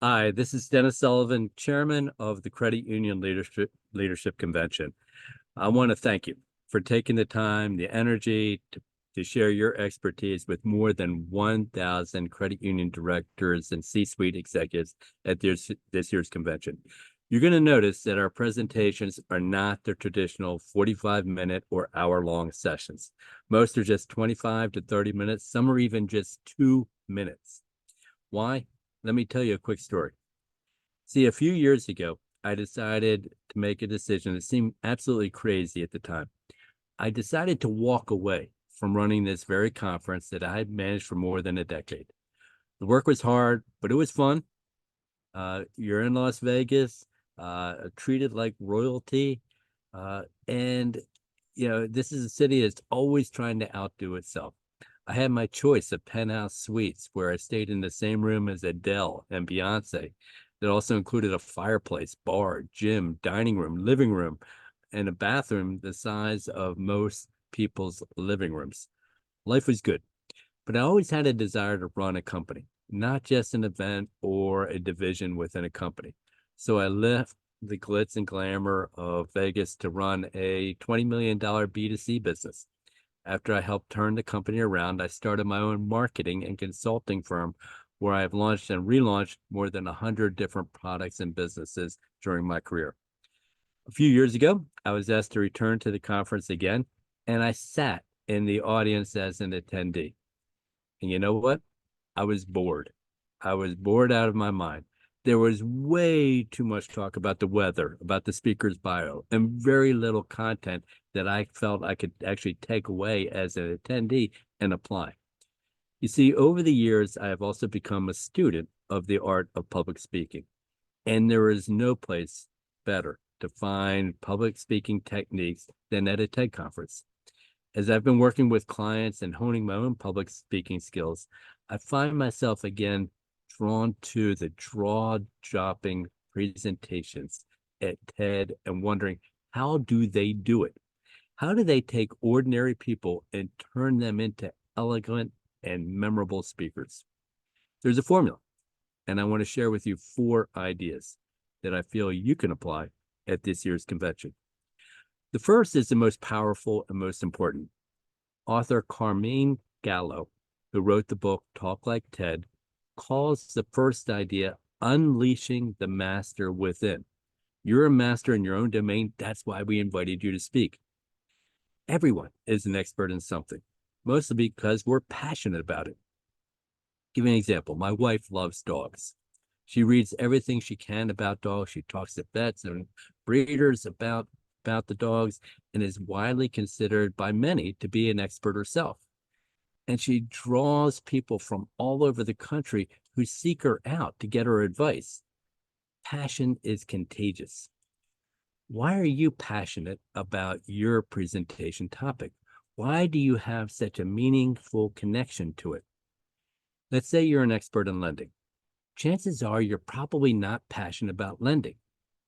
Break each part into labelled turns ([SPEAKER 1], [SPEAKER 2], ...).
[SPEAKER 1] Hi, this is Dennis Sullivan, Chairman of the Credit Union Leadership Convention. I want to thank you for taking the time, the energy to share your expertise with more than 1,000 credit union directors and C-suite executives at this year's convention. You're going to notice that our presentations are not the traditional 45-minute or hour-long sessions. Most are just 25 to 30 minutes. Some are even just 2 minutes. Why? Let me tell you a quick story. See, a few years ago, I decided to make a decision that seemed absolutely crazy at the time. I decided to walk away from running this very conference that I had managed for more than a decade. The work was hard, but it was fun. You're in Las Vegas, treated like royalty. And, this is a city that's always trying to outdo itself. I had my choice of penthouse suites where I stayed in the same room as Adele and Beyonce. That also included a fireplace, bar, gym, dining room, living room, and a bathroom the size of most people's living rooms. Life was good, but I always had a desire to run a company, not just an event or a division within a company. So I left the glitz and glamour of Vegas to run a $20 million B2C business. After I helped turn the company around, I started my own marketing and consulting firm where I've launched and relaunched more than 100 different products and businesses during my career. A few years ago, I was asked to return to the conference again, and I sat in the audience as an attendee. And you know what? I was bored. I was bored out of my mind. There was way too much talk about the weather, about the speaker's bio, and very little content that I felt I could actually take away as an attendee and apply. You see, over the years, I have also become a student of the art of public speaking, and there is no place better to find public speaking techniques than at a TED conference. As I've been working with clients and honing my own public speaking skills, I find myself again drawn to the jaw-dropping presentations at TED and wondering, how do they do it? How do they take ordinary people and turn them into elegant and memorable speakers? There's a formula, and I want to share with you 4 ideas that I feel you can apply at this year's convention. The first is the most powerful and most important. Author Carmine Gallo, who wrote the book Talk Like TED, calls the first idea unleashing the master within. You're a master in your own domain. That's why we invited you to speak. Everyone is an expert in something, mostly because we're passionate about it. Give you an example. My wife loves dogs. She reads everything she can about dogs. She talks to vets and breeders about the dogs and is widely considered by many to be an expert herself. And she draws people from all over the country who seek her out to get her advice. Passion is contagious. Why are you passionate about your presentation topic? Why do you have such a meaningful connection to it? Let's say you're an expert in lending. Chances are you're probably not passionate about lending,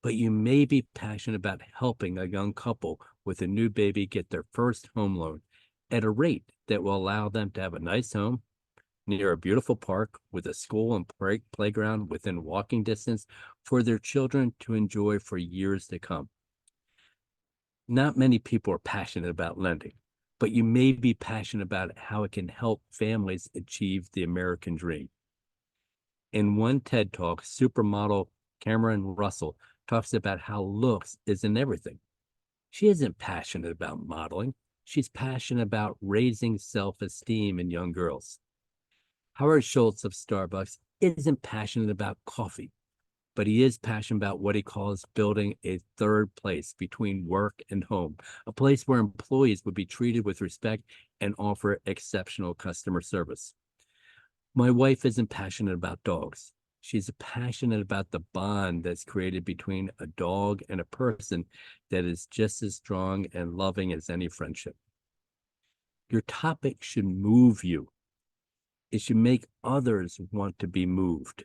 [SPEAKER 1] but you may be passionate about helping a young couple with a new baby get their first home loan at a rate that will allow them to have a nice home near a beautiful park with a school and playground within walking distance for their children to enjoy for years to come. Not many people are passionate about lending, but you may be passionate about how it can help families achieve the American dream. In one TED Talk, supermodel Cameron Russell talks about how looks isn't everything. She isn't passionate about modeling. She's passionate about raising self-esteem in young girls. Howard Schultz of Starbucks isn't passionate about coffee, but he is passionate about what he calls building a third place between work and home, a place where employees would be treated with respect and offer exceptional customer service. My wife isn't passionate about dogs. She's passionate about the bond that's created between a dog and a person that is just as strong and loving as any friendship. Your topic should move you. It should make others want to be moved.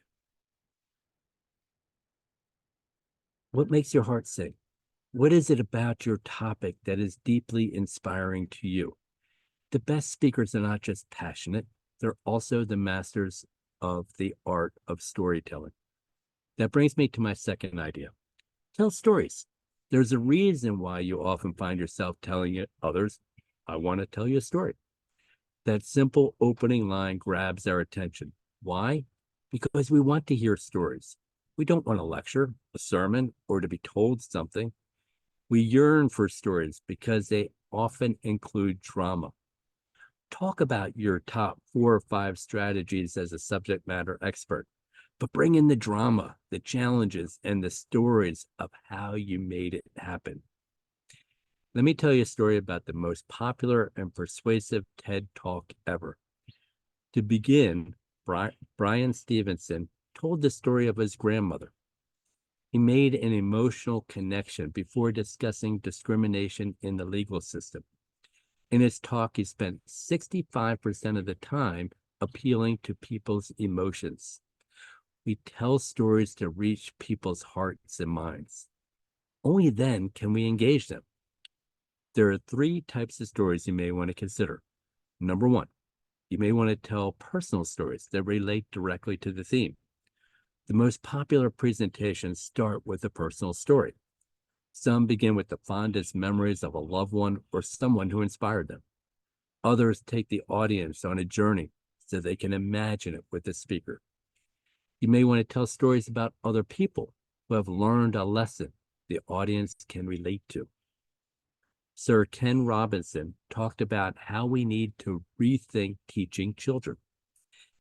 [SPEAKER 1] What makes your heart sing? What is it about your topic that is deeply inspiring to you? The best speakers are not just passionate, they're also the masters of the art of storytelling. That brings me to my second idea. Tell stories. There's a reason why you often find yourself telling it others, I want to tell you a story. That simple opening line grabs our attention. Why? Because we want to hear stories. We don't want a lecture, a sermon, or to be told something. We yearn for stories because they often include drama. Talk about your top 4 or 5 strategies as a subject matter expert, but bring in the drama, the challenges, and the stories of how you made it happen. Let me tell you a story about the most popular and persuasive TED Talk ever. To begin, Brian Stevenson told the story of his grandmother. He made an emotional connection before discussing discrimination in the legal system. In his talk, he spent 65% of the time appealing to people's emotions. We tell stories to reach people's hearts and minds. Only then can we engage them. There are 3 types of stories you may want to consider. Number 1, you may want to tell personal stories that relate directly to the theme. The most popular presentations start with a personal story. Some begin with the fondest memories of a loved one or someone who inspired them. Others take the audience on a journey so they can imagine it with the speaker. You may want to tell stories about other people who have learned a lesson the audience can relate to. Sir Ken Robinson talked about how we need to rethink teaching children.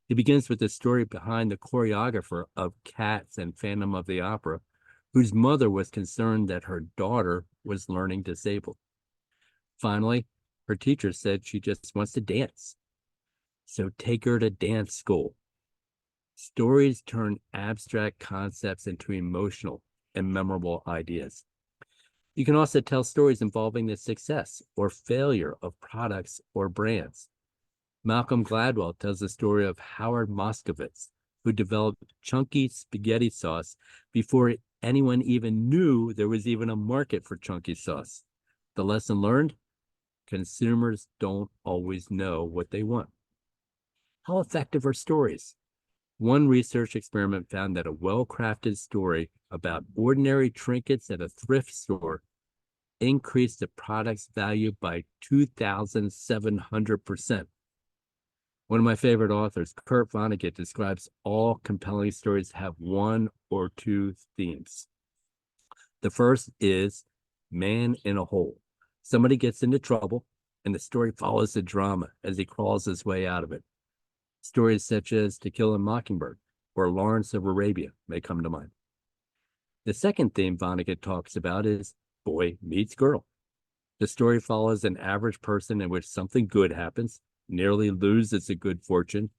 [SPEAKER 1] He begins with the story behind the choreographer of Cats and Phantom of the Opera, whose mother was concerned that her daughter was learning disabled. Finally, her teacher said she just wants to dance. So take her to dance school. Stories turn abstract concepts into emotional and memorable ideas. You can also tell stories involving the success or failure of products or brands. Malcolm Gladwell tells the story of Howard Moskowitz, who developed chunky spaghetti sauce before anyone even knew there was even a market for chunky sauce. The lesson learned? Consumers don't always know what they want. How effective are stories? One research experiment found that a well-crafted story about ordinary trinkets at a thrift store increased the product's value by 2,700%. One of my favorite authors, Kurt Vonnegut, describes all compelling stories have 1 or 2 themes. The first is man in a hole. Somebody gets into trouble, and the story follows the drama as he crawls his way out of it. Stories such as To Kill a Mockingbird or Lawrence of Arabia may come to mind. The second theme Vonnegut talks about is boy meets girl. The story follows an average person in which something good happens, nearly loses a good fortune,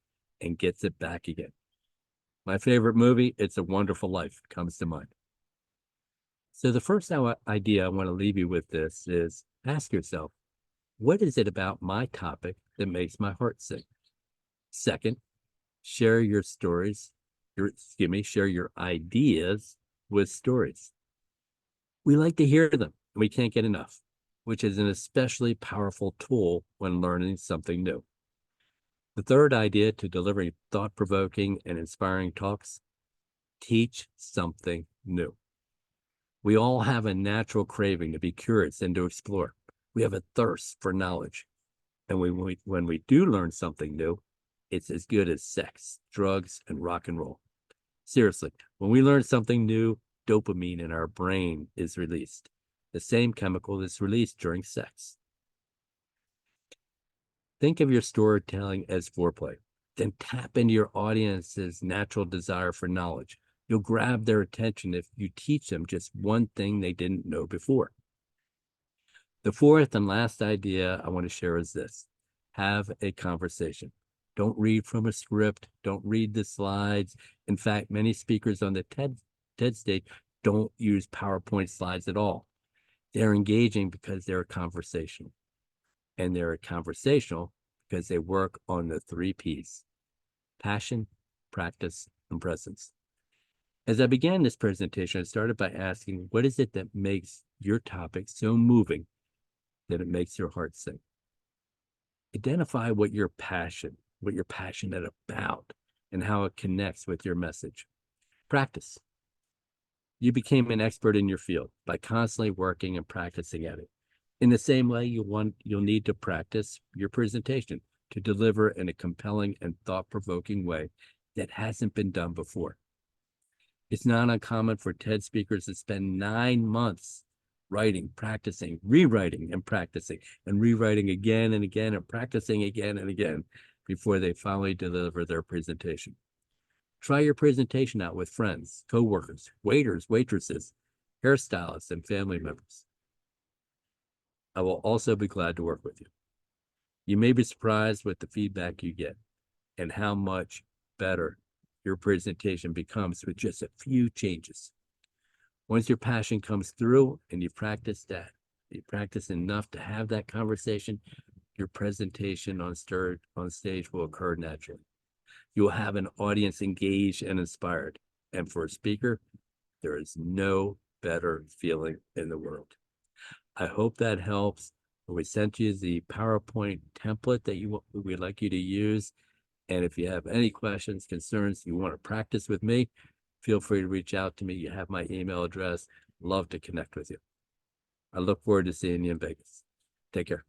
[SPEAKER 1] and gets it back again. My favorite movie, It's a Wonderful Life, comes to mind. So the first idea I want to leave you with this is ask yourself, what is it about my topic that makes my heart sing? Second, share your stories, share your ideas with stories. We like to hear them, and we can't get enough, which is an especially powerful tool when learning something new. The third idea to delivering thought-provoking and inspiring talks, teach something new. We all have a natural craving to be curious and to explore. We have a thirst for knowledge. And when we do learn something new, it's as good as sex, drugs, and rock and roll. Seriously, when we learn something new, dopamine in our brain is released, the same chemical that's released during sex. Think of your storytelling as foreplay. Then tap into your audience's natural desire for knowledge. You'll grab their attention if you teach them just one thing they didn't know before. The fourth and last idea I want to share is this. Have a conversation. Don't read from a script. Don't read the slides. In fact, many speakers on the TED stage don't use PowerPoint slides at all. They're engaging because they're conversational. And they're conversational because they work on the 3 Ps: passion, practice, and presence. As I began this presentation, I started by asking, what is it that makes your topic so moving that it makes your heart sing? Identify what you're passionate about, and how it connects with your message. Practice. You became an expert in your field by constantly working and practicing at it. In the same way, you'll need to practice your presentation to deliver in a compelling and thought-provoking way that hasn't been done before. It's not uncommon for TED speakers to spend 9 months writing, practicing, rewriting, and practicing, and rewriting again and again, and practicing again and again before they finally deliver their presentation. Try your presentation out with friends, coworkers, waiters, waitresses, hairstylists, and family members. I will also be glad to work with you. You may be surprised with the feedback you get and how much better your presentation becomes with just a few changes. Once your passion comes through and you practice enough to have that conversation, your presentation on stage will occur naturally. You will have an audience engaged and inspired. And for a speaker, there is no better feeling in the world. I hope that helps. We sent you the PowerPoint template that we'd like you to use. And if you have any questions, concerns, you want to practice with me, feel free to reach out to me. You have my email address. Love to connect with you. I look forward to seeing you in Vegas. Take care.